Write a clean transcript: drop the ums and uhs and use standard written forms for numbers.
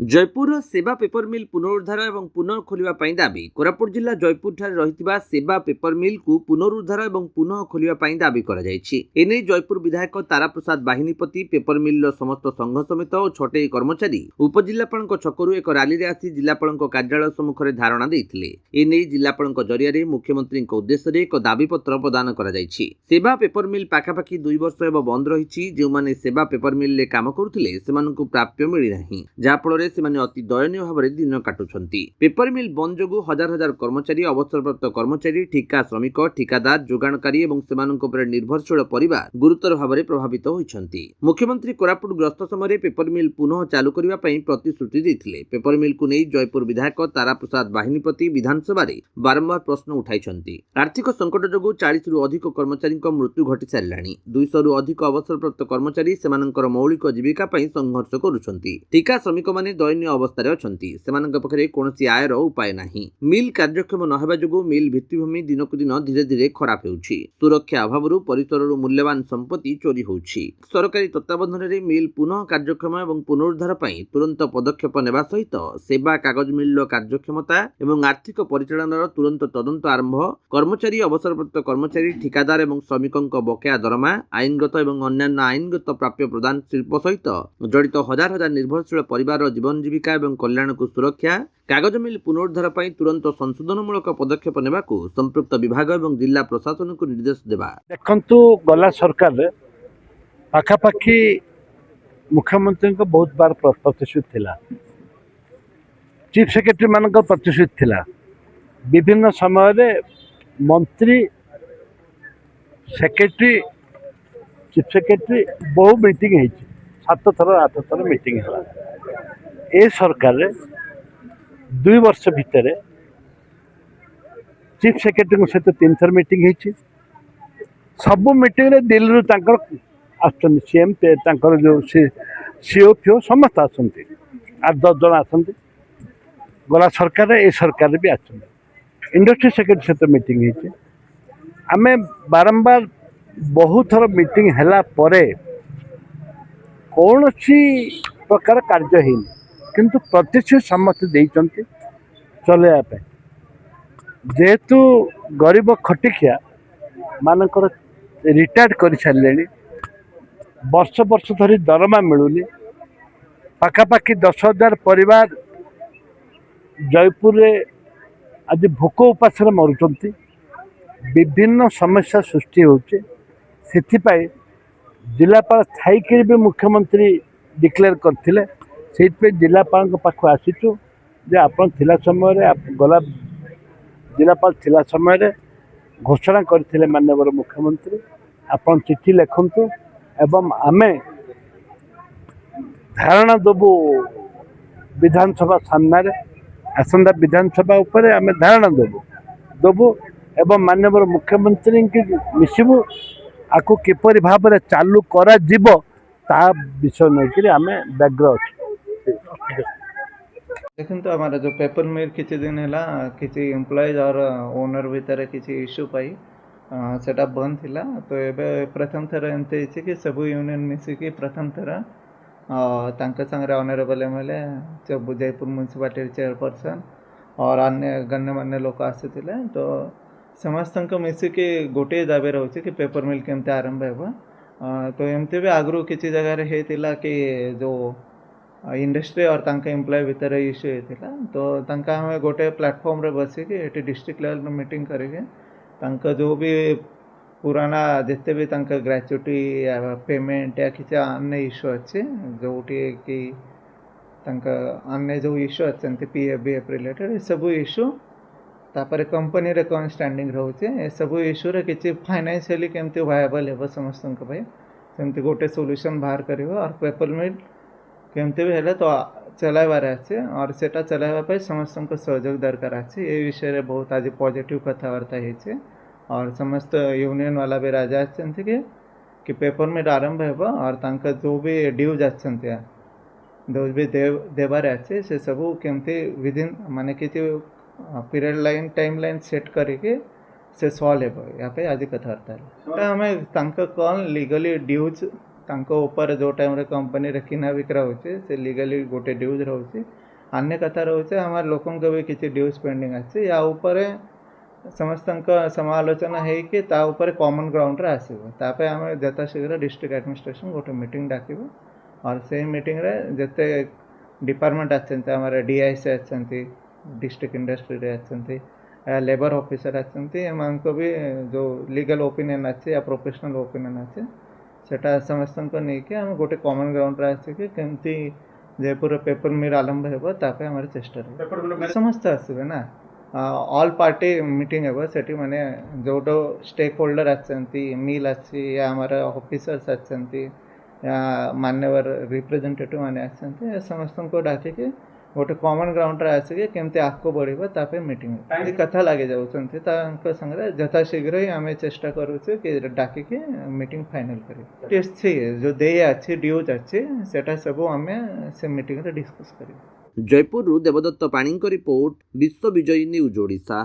जयपुर सेवा पेपर मिल पुनरुद्धार और पुनः खोलिबा पई दाबी। कोरापुट जिला जयपुर ठारे रहितबा सेवा पेपर मिल को पुनरुद्धार और पुनः खोलिबा पई दाबी करा जायछि। एने जयपुर विधायक तारा प्रसाद बाहिनीपति पेपर मिल समस्त संघ समित और छोटे कर्मचारी उपजिलापाल छकरू एक रैली में आसी जिलापाल कार्यालय सम्मुखें धारणा देइथिले। एने जिलापाल जरिया मुख्यमंत्री उद्देश्य एक दाबीपत्र प्रदान करा जायछि। सेवा पेपर मिल पाखापाखि 2 वर्ष एवं बंद रही। जो माने सेवा पेपर मिल काम करुथिले सेमानकु प्राप्य मिली नाही, जहा फल ସେମାନେ ଅତି ଦୟନୀୟ ଭାବରେ ଦିନ କାଟୁଛନ୍ତି। ପେପର ମିଲ୍ ବନ୍ଦ ଯୋଗୁଁ ହଜାର ହଜାର କର୍ମଚାରୀ, ଅବସରପ୍ରାପ୍ତ କର୍ମଚାରୀ, ଠିକା ଶ୍ରମିକ, ଠିକାଦାର, ଯୋଗାଣକାରୀ ଏବଂ ସେମାନଙ୍କ ଉପରେ ନିର୍ଭରଶୀଳ ପରିବାର ଗୁରୁତର ଭାବରେ ପ୍ରଭାବିତ ହୋଇଛନ୍ତି। ମୁଖ୍ୟମନ୍ତ୍ରୀ କୋରାପୁଟ ଗସ୍ତ ସମୟରେ ପେପର ମିଲ୍ ପୁନଃ ଚାଲୁ କରିବା ପାଇଁ ପ୍ରତିଶ୍ରୁତି ଦେଇଥିଲେ। ପେପର ମିଲ୍କୁ ନେଇ ଜୟପୁର ବିଧାୟକ ତାରା ପ୍ରସାଦ ବାହିନୀପତି ବିଧାନସଭାରେ ବାରମ୍ବାର ପ୍ରଶ୍ନ ଉଠାଇଛନ୍ତି। ଆର୍ଥିକ ସଂକଟ ଯୋଗୁଁ 40ରୁ ଅଧିକ କର୍ମଚାରୀଙ୍କ ମୃତ୍ୟୁ ଘଟି ସାରିଲାଣି। 200ରୁ ଅଧିକ ଅବସରପ୍ରାପ୍ତ କର୍ମଚାରୀ ସେମାନଙ୍କର ମୌଳିକ ଜୀବିକା ପାଇଁ ସଂଘର୍ଷ କରୁଛନ୍ତି। ଠିକା ଶ୍ରମିକମାନେ दयनीय अवस्था अछंती, सेमानक पखरे कोनोसी आयर उपाय नाही। मिल कार्यक्षम न हेबा जोगु मिल भित्तिभूमि दिनकु दिन धीरे धीरे खराब हेउछि। सुरक्षा अभावरु परिसररु मूल्यवान संपत्ति चोरी होउछि। सरकारी तत्वावधान रे मिल पुनः कार्यक्षम एवं पुनरुद्धार पई तुरंत पदक्षेप नेबा सहित सेवा कागज मिल कार्यक्षमता एवं आर्थिक परिचालनार तुरंत तदंत आरंभ, कर्मचारी, अवसरप्राप्त कर्मचारी, ठिकादार एवं श्रमिकंक बकेया दरमा, आईनगत एवं अन्यान्य आईनगत प्राप्य प्रदान शिल्प सहित जड़ित हजार हजार निर्भरशील परिवार जीवन जीविका एवं कल्याण को सुरक्षा, कागज मिल पुनरुद्धार पर तुरंत संशोधनमूलक पदक्षेप नेबा को संपृक्त विभाग एवं जिला प्रशासन को निर्देश देबा। देखंतु गला सरकार पाखापाखि मुख्यमंत्री को बहुत बार प्रतिश्रुति थिला, चीफ सेक्रेटरी मान प्रतिश्रुति थिला। विभिन्न समय रे मंत्री, सेक्रेटरी, चीफ सेक्रेटरी बहु मीटिंग है, 7 थर 8 थर मीटिंग है। ए सरकार 2 वर्ष भितर चीफ सेक्रेटरी सहित 3 थर मीटिंग है। सब मीटिंग रे दिल्ली आसुन सीएम जो सीओ फिओ समस्त आसती, 8-10 जन आसती। गला सरकार ए सरकार भी आसुन इंडस्ट्री सेक्रेटरी सहित मीटिंग है। आम बारंबार बहुत थर मीटिंग है कौन सी प्रकार कार्य है, किंतु प्रतिश्रुति समस्त देइचंती चलैया। जेहेतु गरीब खटिकिया मानकर रिटायर्ड कर सारे, वर्ष वर्ष धरी दरमा मिलूनी, पाखापाखि 10,000 परिवार जयपुर आज भोक उपास मरुंच। विभिन्न समस्या सृष्टि होचे, सेथिपाई जिलापाल थाईकि भी मुख्यमंत्री डिक्लेयर करथिले। से जिलापाल पाख आसीचु जे आपन थिला समय गला जिलापाल थिला समय घोषणा करथिले माननीय मुख्यमंत्री, आपन चिठी लिखंतु एवं आमे धारणा देबू विधानसभा सामने। आसंदा विधानसभा उपरे आमे धारणा देबू एवं माननीय मुख्यमंत्री की मिसबू आकु किपरि भाव में चालू करा जीवो ता विषय नहीं आम व्यग्र अच्छे। देखते तो हमारा जो पेपर मिल किसी दिन है किसी एम्प्लॉइज और ओनर भितर किसी इश्यू पाई सेटा बंद थिला। तो ये प्रथम थर एमती कि सब यूनियन मिसिकी प्रथम थर संगे honourable MLA Jaipur municipality chairperson और अन्य गण्यमान्य लोक आसते। तो समस्त मिसिकी गोटे दाबी रोचे कि पेपर मिल केमती आरंभ हो। तो एमती भी आगु किसी जगह होता कि जो इंडस्ट्री और एम्प्लॉय भितर इश्यू होता। तो हमें गोटे प्लेटफॉर्म रे बसिक ये डिस्ट्रिक्ट लेवल में मीटिंग करके जो भी पुराना जिते भी ग्रेच्युटी पेमेंट या किसी अन्य इश्यू अच्छे जोटी कि अन्य जो इश्यू अच्छे पीएफ बीएफ रिलेटेड ये सब इश्यू तापर कंपनी रे कौन स्टैंडिंग रोचे ए सब इश्यू रे किसी फाइनेंशियली केमती वायबल हे समस्त सेमती गोटे सोल्यूशन बाहर कर। और पेपर मिल केमती भी हेले तो चलाइबार अच्छे और सेटा चलाइबा समस्त सहयोग दरकार अच्छे। ये विषय रे बहुत आज पॉजिटिव कथबार्ता होइछे और समस्त यूनियन वाला भी राजा अच्छे कि पेपर मिल आरंभ हो और जो भी ड्यूज अच्छे जो भी देवार अच्छे से सब केमती विदिन माने किसी period line time line set करके से सॉल्व हो। यहाँ पे आज कथबार्ता है आम कौन लीगली ड्यूज ତାଙ୍କ ଉପରେ ଯେଉଁ ଟାଇମ୍ରେ କମ୍ପାନୀରେ କିଣା ବିକ୍ରା ହେଉଛି ସେ ଲିଗାଲି ଗୋଟେ ଡ୍ୟୁଜ୍ ରହୁଛି। अन्य कथा रोचे आम लोक भी किसी ड्यूज पेंडिंग अच्छी या ऊपर समस्त समालोचना होकर कॉमन ग्राउंड रे आसो ताप आम जता शीघ्र डिस्ट्रिक्ट एडमिनिस्ट्रेशन गोटे मीटिंग डाकबू और से मीटिंग रे जिते डिपार्टमेंट आम डीआईसी अच्छा डिस्ट्रिक्ट इंडस्ट्री रे अच्छा लेबर ऑफिसर अच्छा भी जो लीगल ओपिनियन अच्छे या प्रोफेशनल ओपिनियन अच्छे सेटा समस्त नहीं आम गोटे कॉमन ग्राउंड रे आसिक केमती जयपुर पेपर मिल आरंभ हो आम चेष्टा रही समस्त आसवे ना ऑल पार्टी मीटिंग हे सेठी माने जो स्टेक होल्डर आछंती मिल अच्छी या हमार ऑफिसर्स आछंती या मान्यवर रिप्रेजेंटेटिव माने आछंती समस्त को डाकिके गोटे कॉमन ग्राउंड रे आसिके केमते आगको बढ़िबो तापे मीटिंग कथा लागे जाउछंती तांको संगे यथा शीघ्र ही आमे चेष्टा करूछु कि डाकिके मीटिंग फाइनल करी टेस्ट छी जो दे अछि ड्यूज अछि सेटा सब आमे से मीटिंग रे डिस्कस करी। जयपुर देवदत्त पाणी रिपोर्ट विश्व विजयी न्यूज ओडिशा।